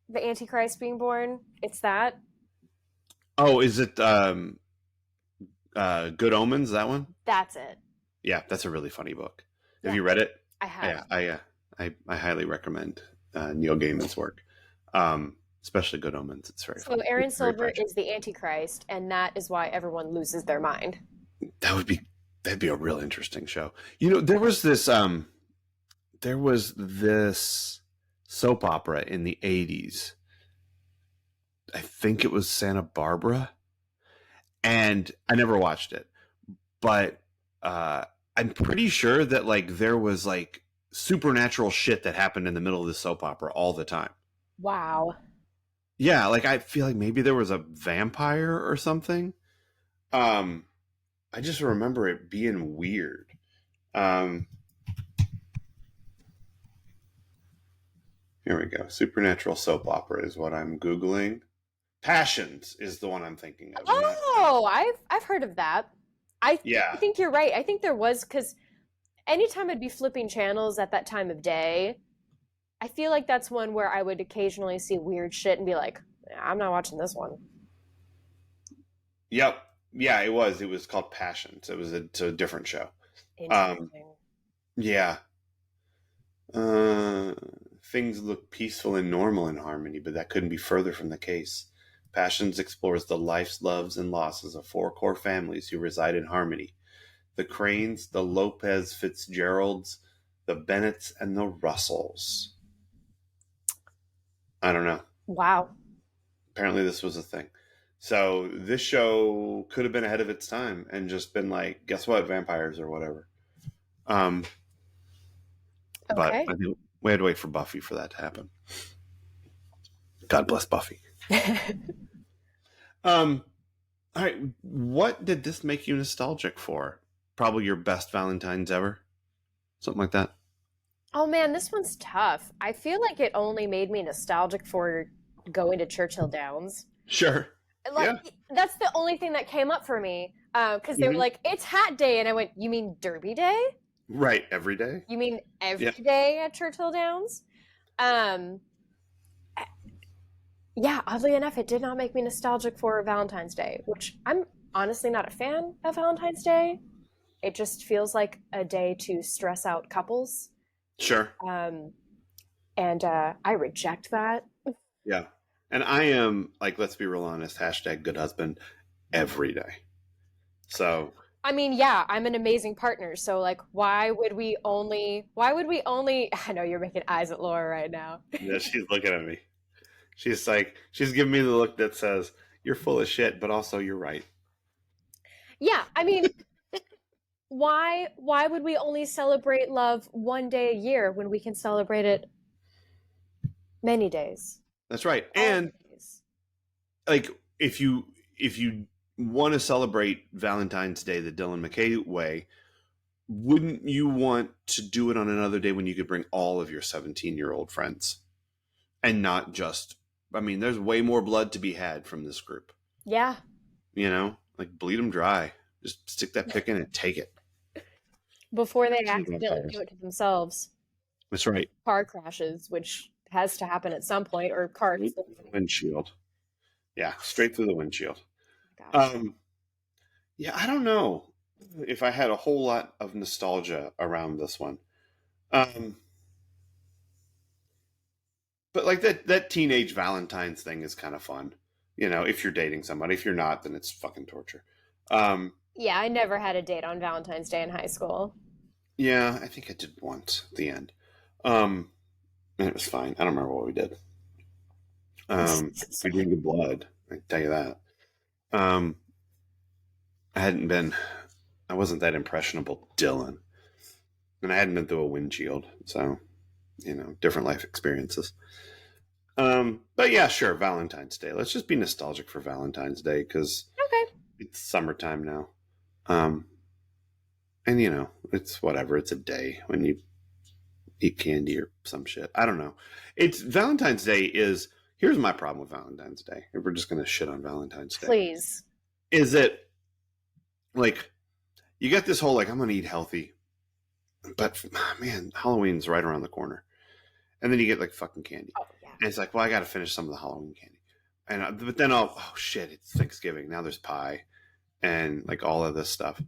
the Antichrist being born? It's that. Oh, is it Good Omens, that one? That's it. Yeah, that's a really funny book. Have you read it? I have. Yeah, I highly recommend Neil Gaiman's work. Especially Good Omens. It's very funny. Aaron Silver is the Antichrist, and that is why everyone loses their mind. That'd be a real interesting show. You know, there was this soap opera in the 80s. I think it was Santa Barbara. And I never watched it. But I'm pretty sure that like there was like supernatural shit that happened in the middle of the soap opera all the time. Wow. Yeah, like I feel like maybe there was a vampire or something. I just remember it being weird. Here we go. Supernatural soap opera is what I'm Googling. Passions is the one I'm thinking of. Oh, I've heard of that. I think you're right. I think there was, because anytime I'd be flipping channels at that time of day, I feel like that's one where I would occasionally see weird shit and be like, I'm not watching this one. Yep. Yeah, it was. It was called Passions. It's a different show. Interesting. Yeah. Things look peaceful and normal in Harmony, but that couldn't be further from the case. Passions explores the lives, loves, and losses of 4 core families who reside in Harmony. The Cranes, the Lopez Fitzgeralds, the Bennetts, and the Russells. I don't know. Wow. Apparently this was a thing. So this show could have been ahead of its time and just been like, guess what, vampires or whatever. But I think we had to wait for Buffy for that to happen. God bless Buffy. All right, what did this make you nostalgic for? Probably your best Valentine's ever? Something like that? Oh man, this one's tough. I feel like it only made me nostalgic for going to Churchill Downs. Sure. Like, that's the only thing that came up for me. Because they were like, it's hat day. And I went, you mean Derby Day? Right, every day? You mean every day at Churchill Downs? Yeah, oddly enough, it did not make me nostalgic for Valentine's Day, which I'm honestly not a fan of Valentine's Day. It just feels like a day to stress out couples. Sure. And I reject that. Yeah. And I am, like, let's be real honest, hashtag good husband every day. So. I mean, yeah, I'm an amazing partner. So, like, why would we only, I know you're making eyes at Laura right now. Yeah, she's looking at me. She's giving me the look that says, "You're full of shit, but also you're right." Yeah, I mean, why would we only celebrate love one day a year when we can celebrate it many days? That's right. All And days. like if you want to celebrate Valentine's Day the Dylan McKay way, wouldn't you want to do it on another day when you could bring all of your 17-year-old friends and not just, I mean, there's way more blood to be had from this group. Yeah. Like bleed them dry. Just stick that pick in and take it. Before they accidentally do it to themselves. That's right. Car crashes, which has to happen at some point, or cars. Windshield. Yeah, straight through the windshield. Gosh. Yeah, I don't know if I had a whole lot of nostalgia around this one. But like that teenage Valentine's thing is kind of fun. If you're dating somebody. If you're not, then it's fucking torture. Yeah, I never had a date on Valentine's Day in high school. Yeah, I think I did once at the end. And it was fine. I don't remember what we did. We didn't get blood. I can tell you that. I wasn't that impressionable Dylan. And I hadn't been through a windshield. So, different life experiences. But yeah, sure, Valentine's Day. Let's just be nostalgic for Valentine's Day because it's summertime now. And it's whatever. It's a day when you eat candy or some shit. I don't know. It's Valentine's Day here's my problem with Valentine's Day. If we're just going to shit on Valentine's Day. Please. Is it like you got this whole I'm going to eat healthy, but man, Halloween's right around the corner. And then you get fucking candy. Oh, yeah. And it's well, I got to finish some of the Halloween candy. But then oh shit, it's Thanksgiving. Now there's pie and all of this stuff.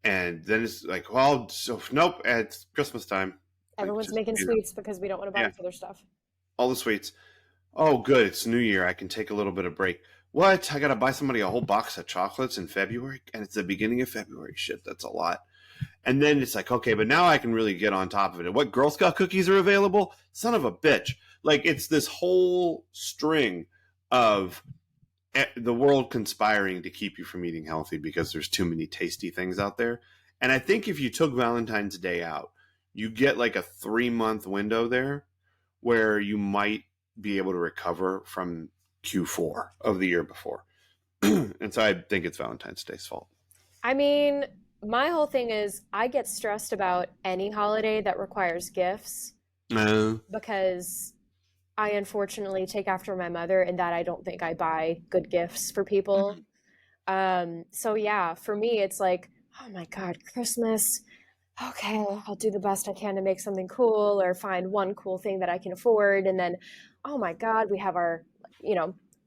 And then it's well, so nope, it's Christmas time. Everyone's making sweets because we don't want to buy them for their stuff. All the sweets. Oh, good. It's New Year. I can take a little bit of break. What? I got to buy somebody a whole box of chocolates in February? And it's the beginning of February. Shit, that's a lot. And then it's okay, but now I can really get on top of it. What, Girl Scout cookies are available? Son of a bitch. It's this whole string of the world conspiring to keep you from eating healthy because there's too many tasty things out there. And I think if you took Valentine's Day out, you get a 3-month window there where you might be able to recover from Q4 of the year before. And so I think it's Valentine's Day's fault. I mean, my whole thing is I get stressed about any holiday that requires gifts because I unfortunately take after my mother in that I don't think I buy good gifts for people. So yeah, for me, it's oh my God, Christmas. Okay, I'll do the best I can to make something cool or find one cool thing that I can afford. And then, oh my God, we have our,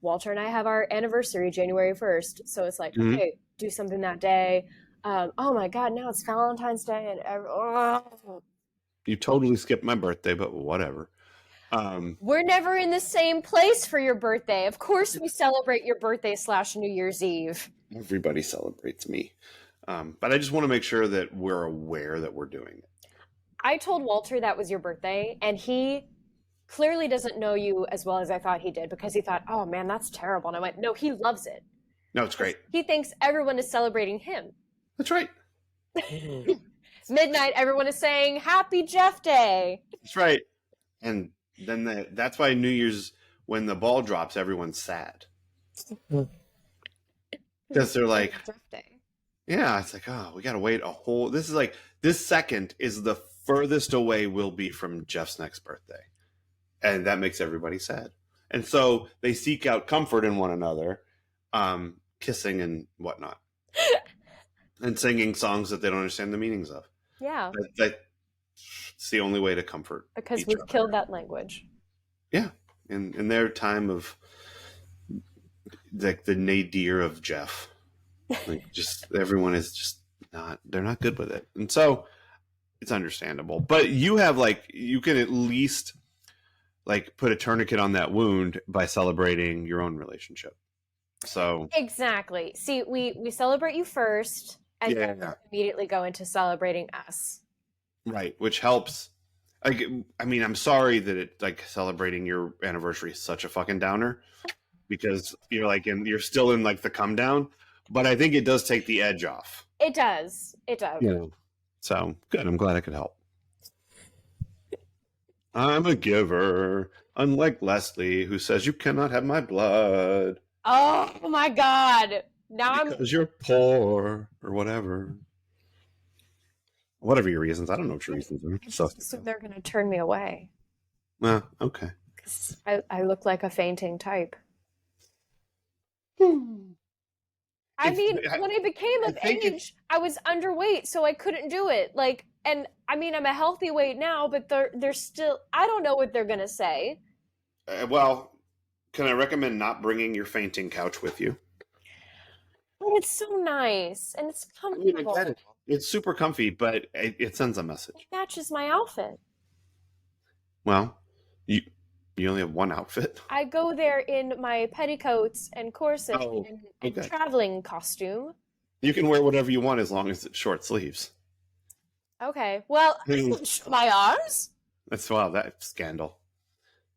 Walter and I have our anniversary January 1st. So it's okay, do something that day. Oh my God, now it's Valentine's Day and You totally skipped my birthday, but whatever. We're never in the same place for your birthday. Of course we celebrate your birthday / New Year's Eve. Everybody celebrates me. But I just want to make sure that we're aware that we're doing it. I told Walter that was your birthday, and he clearly doesn't know you as well as I thought he did because he thought, oh man, that's terrible. And I went, no, he loves it. No, it's great. He thinks everyone is celebrating him. That's right. Midnight, everyone is saying, Happy Jeff Day. That's right. And then that's why New Year's, when the ball drops, everyone's sad. Because they're Jeff Day. Yeah, it's oh, we got to wait this is this second is the furthest away we'll be from Jeff's next birthday. And that makes everybody sad. And so they seek out comfort in one another, kissing and whatnot. And singing songs that they don't understand the meanings of. Yeah. It's the only way to comfort because we've killed that language. Yeah. In their time of the nadir of Jeff. Everyone is just they're not good with it. And so it's understandable. But you have you can at least put a tourniquet on that wound by celebrating your own relationship. So exactly. See, we celebrate you first and then immediately go into celebrating us. Right, which helps. Like, I mean, I'm sorry that it like celebrating your anniversary is such a fucking downer because you're like you're still in like the come down, but I think it does take the edge off. It does. It does. You know, so good. I'm glad I could help. I'm a giver, unlike Leslie, who says you cannot have my blood Oh my God. Now because you're poor or whatever. Whatever your reasons, I don't know what your reasons are. So they're going to turn me away. Okay. 'Cause I look like a fainting type. I mean, when I became of age, I was underweight, so I couldn't do it. Like, and I mean, I'm a healthy weight now, but they're still. I don't know what they're gonna say. Well, can I recommend not bringing your fainting couch with you? But it's so nice and it's I mean, I comfortable. get it. It's super comfy, but it sends a message. It matches my outfit. Well, you only have one outfit. I go there in my petticoats and corset Oh, and okay. traveling costume. You can wear whatever you want as long as it's short sleeves. Okay, well, my arms? That's that scandal.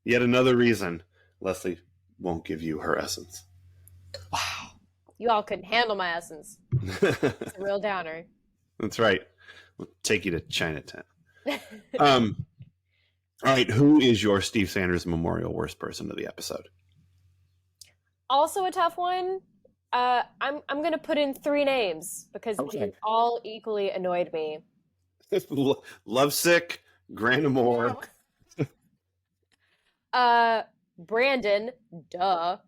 Yet another reason Leslie won't give you her essence. Wow. You all couldn't handle my essence. It's a real downer. That's right. We'll take you to Chinatown. All right, who is your Steve Sanders Memorial worst person of the episode? Also a tough one. I'm gonna put in 3 names because they all equally annoyed me. Lovesick, Grandamore. Brandon, duh.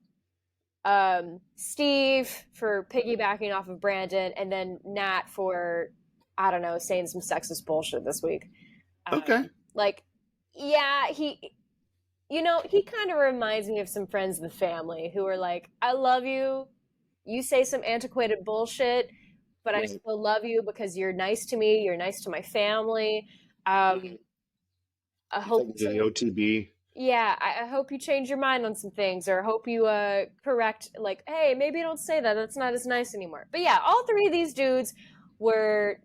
Steve for piggybacking off of Brandon, and then Nat for, I don't know, saying some sexist bullshit this week. Okay. Like, yeah, he kind of reminds me of some friends of the family who are like, I love you. You say some antiquated bullshit, but I still love you because you're nice to me. You're nice to my family. I hope the OTB. Yeah, I hope you change your mind on some things, or hope you correct, like, hey, maybe don't say that. That's not as nice anymore. But yeah, all 3 of these dudes were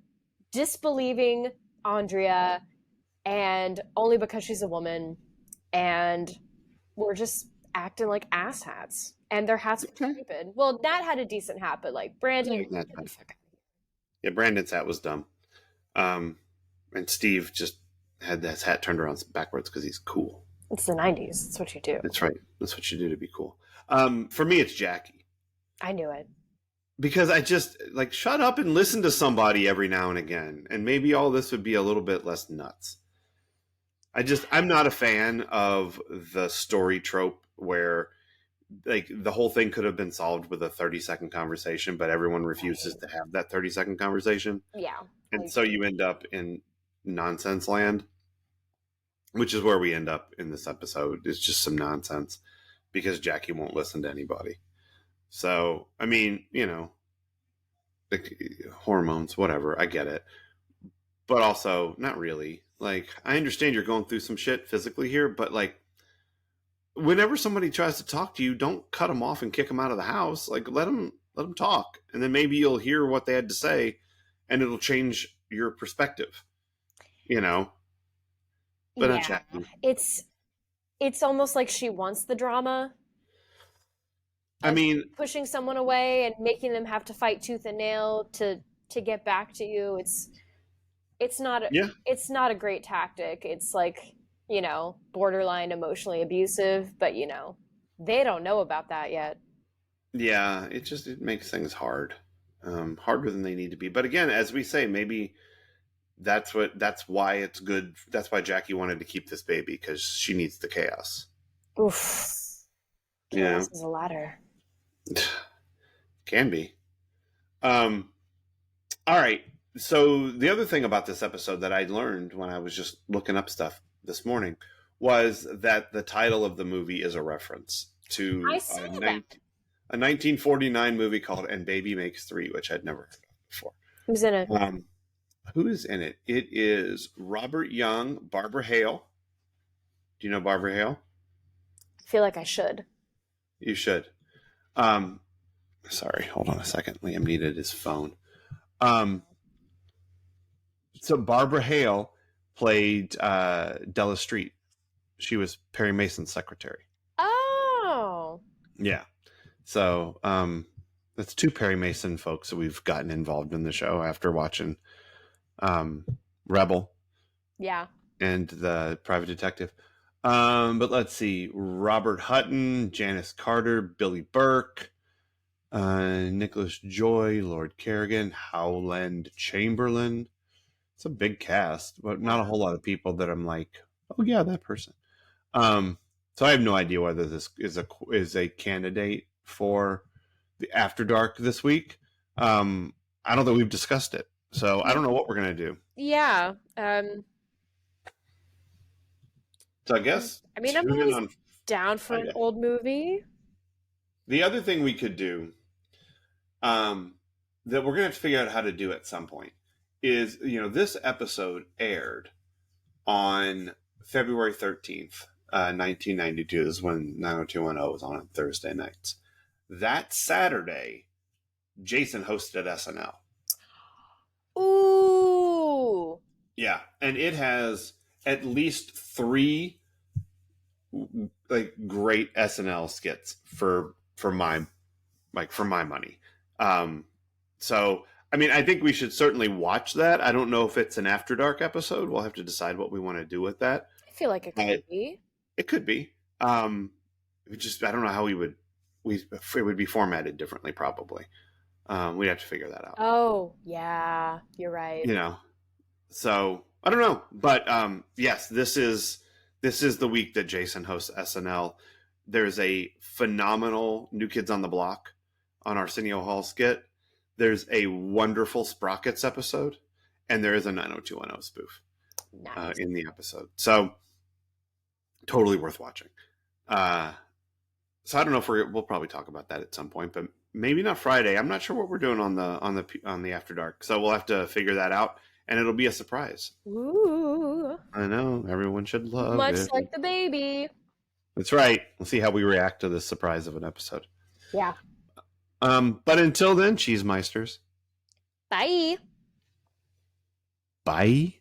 disbelieving Andrea, and only because she's a woman, and were just acting like asshats. And their hats were stupid. Well, Nat had a decent hat, but like Brandon. Yeah, Brandon's hat was dumb. And Steve just had his hat turned around backwards because he's cool. It's the 90s. That's what you do. That's right. That's what you do to be cool. For me, it's Jackie. I knew it. Because I just, like, shut up and listen to somebody every now and again. And maybe all this would be a little bit less nuts. I'm not a fan of the story trope where, like, the whole thing could have been solved with a 30-second conversation, but everyone refuses to have that 30-second conversation. Yeah. And so you end up in nonsense land, which is where we end up in this episode. It's just some nonsense because Jackie won't listen to anybody. So, I mean, like, hormones, whatever, I get it. But also, not really. Like, I understand you're going through some shit physically here, but, like, whenever somebody tries to talk to you, don't cut them off and kick them out of the house. Like, let them talk. And then maybe you'll hear what they had to say, and it'll change your perspective, But not Jackie. It's almost like she wants the drama. I mean, pushing someone away and making them have to fight tooth and nail to get back to you. It's not a great tactic. It's like, borderline emotionally abusive, but they don't know about that yet. Yeah, it makes things hard. Harder than they need to be. But again, as we say, maybe that's why it's good. That's why Jackie wanted to keep this baby, because she needs the chaos. Oof. Chaos is a ladder. Can be. All right. So the other thing about this episode that I learned when I was just looking up stuff this morning was that the title of the movie is a reference to a 1949 movie called And Baby Makes Three, which I'd never heard of before. Who's in it? Who is in it? It is Robert Young, Barbara Hale. Do you know Barbara Hale? I feel like I should. You should. Sorry, hold on a second. Liam needed his phone. So Barbara Hale played Della Street. She was Perry Mason's secretary. Oh. Yeah. So that's two Perry Mason folks that we've gotten involved in the show after watching Rebel. Yeah. And the Private Detective. But let's see. Robert Hutton, Janice Carter, Billy Burke, Nicholas Joy, Lord Kerrigan, Howland Chamberlain. It's a big cast, but not a whole lot of people that I'm like, oh yeah, that person. So I have no idea whether this is a candidate for the After Dark this week. I don't think we've discussed it, so I don't know what we're gonna do. Yeah. So I guess I'm always down for an old movie. The other thing we could do, that we're gonna have to figure out how to do at some point, is this episode aired on February 13th, 1992. This is when 90210 was on Thursday nights. That Saturday, Jason hosted SNL. Ooh. Yeah, and it has at least 3 great SNL skits for my money. So I think we should certainly watch that. I don't know if it's an After Dark episode. We'll have to decide what we want to do with that. I feel like it could be. It could be. I don't know how it would be formatted differently, probably. We'd have to figure that out. Oh, yeah, you're right. So I don't know, but yes, this is the week that Jason hosts SNL. There's a phenomenal New Kids on the Block on Arsenio Hall skit. There's a wonderful Sprockets episode, and there is a 90210 spoof in the episode. So totally worth watching. So I don't know if we'll probably talk about that at some point, but maybe not Friday. I'm not sure what we're doing on the After Dark, so we'll have to figure that out, and it'll be a surprise. Ooh! I know, everyone should love much it. like the baby. That's right. We'll see how we react to this surprise of an episode. Yeah. But until then, Cheesemeisters. Bye. Bye.